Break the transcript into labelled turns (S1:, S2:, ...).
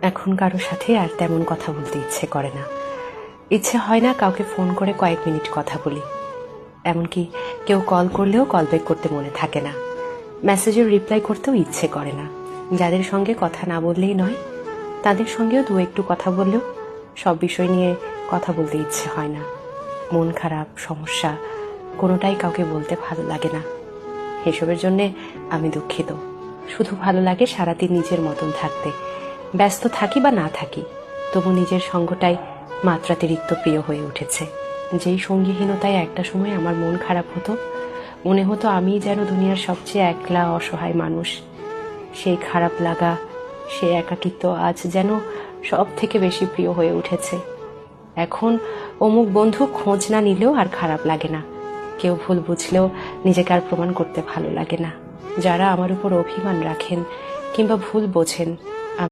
S1: এখন কারো সাথে আর তেমন কথা বলতে ইচ্ছে করে না। ইচ্ছে হয় না কাউকে ফোন করে কয়েক মিনিট কথা বলি। এমনকি কেউ কল করলেও কল ব্যাক করতে মনে থাকে না। মেসেজের রিপ্লাই করতেও ইচ্ছে করে না। যাদের সঙ্গে কথা না বললেই নয়, তাদের সঙ্গেও দু একটু কথা বললেও সব বিষয় নিয়ে কথা বলতে ইচ্ছে হয় না। মন খারাপ, সমস্যা কোনোটাই কাউকে বলতে ভালো লাগে না। এসবের জন্যে আমি দুঃখিত। শুধু ভালো লাগে সারাদিন নিজের মতন থাকতে। ব্যস্ত থাকি বা না থাকি, তবু নিজের সঙ্গটাই মাত্রাতিরিক্ত প্রিয় হয়ে উঠেছে। যেই সঙ্গীহীনতায় একটা সময় আমার মন খারাপ হতো, মনে হতো আমি যেন দুনিয়ার সবচেয়ে একলা অসহায় মানুষ। সেই খারাপ লাগা, সেই একাকিত্ব আজ যেন সব থেকে বেশি প্রিয় হয়ে উঠেছে। এখন অমুক বন্ধু খোঁজ না নিলেও আর খারাপ লাগে না। কেউ ভুল বুঝলেও নিজেকে আর প্রমাণ করতে ভালো লাগে না। যারা আমার উপর অভিমান রাখেন কিংবা ভুল বোঝেন,